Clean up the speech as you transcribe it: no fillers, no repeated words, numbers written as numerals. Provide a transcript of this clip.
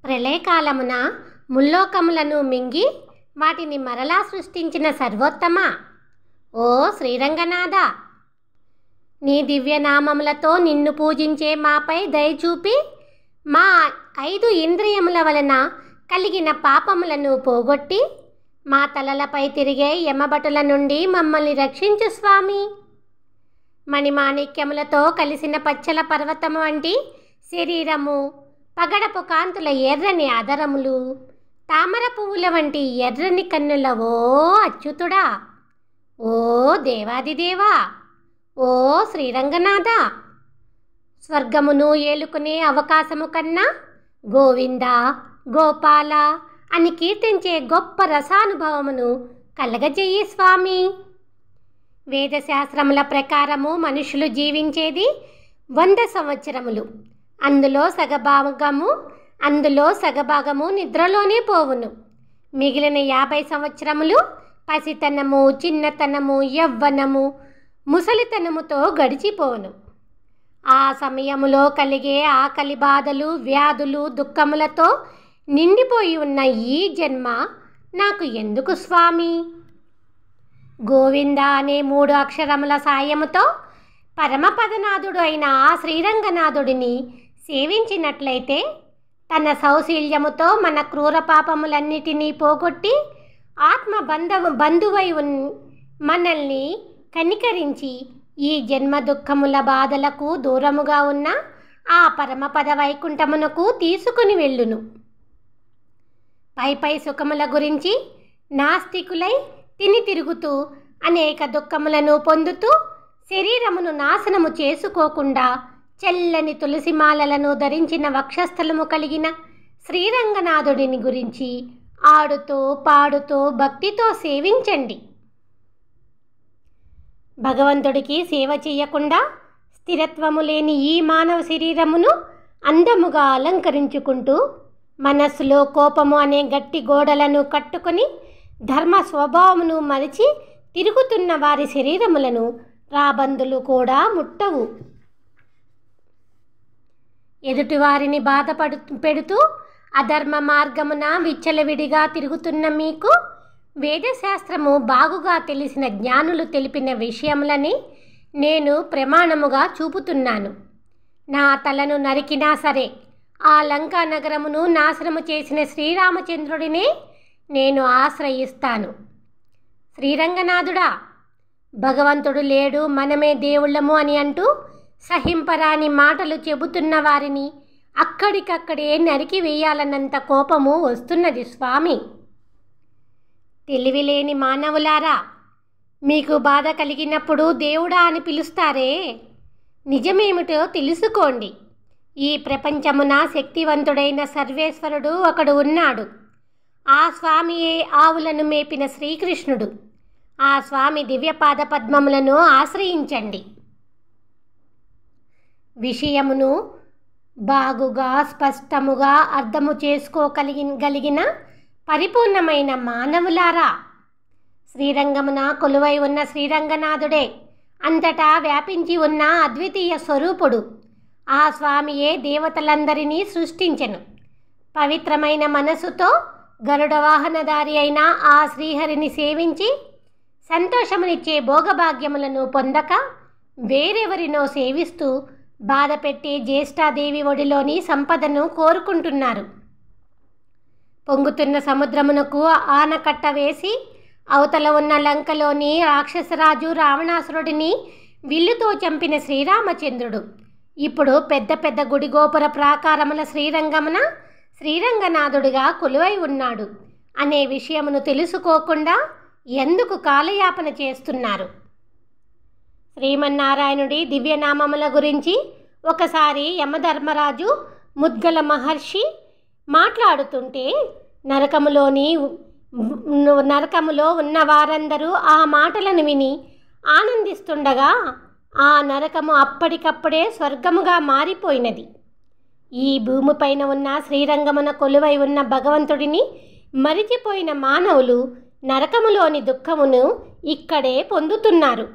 ప్రళయకాలమున ముల్లోకములను మింగి వాటిని మరలా సృష్టించిన సర్వోత్తమ ఓ శ్రీరంగనాథ, నీ దివ్యనామములతో నిన్ను పూజించే మాపై దయచూపి మా 5 ఇంద్రియముల వలన కలిగిన పాపములను పోగొట్టి మా తలలపై తిరిగే యమభటుల నుండి మమ్మల్ని రక్షించు స్వామి. మణిమాణిక్యములతో కలిసిన పచ్చల పర్వతము వంటి శరీరము, పగడపు కాంతుల ఎర్రని ఆదరములు, తామర పువ్వుల వంటి ఎర్రని కన్నుల ఓ అచ్యుతుడా, ఓ దేవాదిదేవా, ఓ శ్రీరంగనాథ, స్వర్గమును ఏలుకునే అవకాశము కన్నా గోవింద, గోపాల అని కీర్తించే గొప్ప రసానుభవమును కలగజేయి స్వామి. వేదశాస్త్రముల ప్రకారము మనుషులు జీవించేది 100 సంవత్సరములు. అందులో సగభాగము నిద్రలోనే పోవును. మిగిలిన 50 సంవత్సరములు పసితనము, చిన్నతనము, యవ్వనము, ముసలితనముతో గడిచిపోవును. ఆ సమయములో కలిగే ఆకలి బాధలు, వ్యాధులు, దుఃఖములతో నిండిపోయి ఉన్న ఈ జన్మ నాకు ఎందుకు స్వామి? గోవింద అనే 3 అక్షరముల సాయముతో పరమపదనాథుడు అయిన ఆ శ్రీరంగనాథుడిని సేవించినట్లయితే తన సౌశీల్యముతో మన క్రూర పాపములన్నిటినీ పోగొట్టి ఆత్మ బంధువై మనల్ని కనికరించి ఈ జన్మ దుఃఖముల బాధలకు దూరముగా ఉన్న ఆ పరమపద వైకుంఠమునకు తీసుకుని వెళ్ళును. పై సుఖముల గురించి నాస్తికులై తిరుగుతూ అనేక దుఃఖములను పొందుతూ శరీరమును నాశనము చేసుకోకుండా చల్లని తులసిమాలలను ధరించిన వక్షస్థలము కలిగిన శ్రీరంగనాథుడిని గురించి ఆడుతూ పాడుతూ భక్తితో సేవించండి. భగవంతుడికి సేవ చేయకుండా స్థిరత్వము లేని ఈ మానవ శరీరమును అందముగా అలంకరించుకుంటూ మనస్సులో కోపము అనే గట్టి గోడలను కట్టుకొని ధర్మ స్వభావమును మరిచి తిరుగుతున్న వారి శరీరములను రాబందులు కూడా ముట్టవు. ఎదుటివారిని పెడుతూ అధర్మ మార్గమున విచ్చలవిడిగా తిరుగుతున్న మీకు వేదశాస్త్రము బాగుగా తెలిసిన జ్ఞానులు తెలిపిన విషయములని నేను ప్రమాణముగా చూపుతున్నాను. నా తలను నరికినా సరే ఆ లంకా నగరమును నాశనము చేసిన శ్రీరామచంద్రుడినే నేను ఆశ్రయిస్తాను. శ్రీరంగనాథుడా, భగవంతుడు లేడు, మనమే దేవుళ్ళము అని అంటూ సహింపరాని మాటలు చెబుతున్న వారిని అక్కడికక్కడే నరికి వేయాలన్నంత కోపము వస్తున్నది స్వామి. తెలివిలేని మానవులారా, మీకు బాధ కలిగినప్పుడు దేవుడా అని పిలుస్తారే, నిజమేమిటో తెలుసుకోండి. ఈ ప్రపంచమున శక్తివంతుడైన సర్వేశ్వరుడు ఒకడు ఉన్నాడు. ఆ స్వామియే ఆవులను మేపిన శ్రీకృష్ణుడు. ఆ స్వామి దివ్యపాద పద్మములను ఆశ్రయించండి. విషయమును బాగుగా స్పష్టముగా అర్థము చేసుకోగలిగిన పరిపూర్ణమైన మానవులారా, శ్రీరంగమున కొలువై ఉన్న శ్రీరంగనాథుడే అంతటా వ్యాపించి ఉన్న అద్వితీయ స్వరూపుడు. ఆ స్వామియే దేవతలందరినీ సృష్టించెను. పవిత్రమైన మనసుతో గరుడ వాహనధారి అయిన ఆ శ్రీహరిని సేవించి సంతోషమునిచ్చే భోగభాగ్యములను పొందక వేరెవరినో సేవిస్తూ బాధపెట్టే జ్యేష్ఠాదేవి ఒడిలోని సంపదను కోరుకుంటున్నారు. పొంగుతున్న సముద్రమునకు ఆనకట్ట వేసి అవతల ఉన్న లంకలోని రాక్షసరాజు రావణాసురుడిని విల్లుతో చంపిన శ్రీరామచంద్రుడు ఇప్పుడు పెద్ద పెద్ద గుడి గోపుర ప్రాకారముల శ్రీరంగమున శ్రీరంగనాథుడిగా కొలువై ఉన్నాడు అనే విషయమును తెలుసుకోకుండా ఎందుకు కాలయాపన చేస్తున్నారు? శ్రీమన్నారాయణుడి దివ్యనామముల గురించి ఒకసారి యమధర్మరాజు ముద్గల మహర్షి మాట్లాడుతుంటే నరకములో ఉన్న వారందరూ ఆ మాటలను విని ఆనందిస్తుండగా ఆ నరకము అప్పటికప్పుడే స్వర్గముగా మారిపోయినది. ఈ భూమిపైన ఉన్న శ్రీరంగమున కొలువై ఉన్న భగవంతుడిని మరిచిపోయిన మానవులు నరకములోని దుఃఖమును ఇక్కడే పొందుతున్నారు.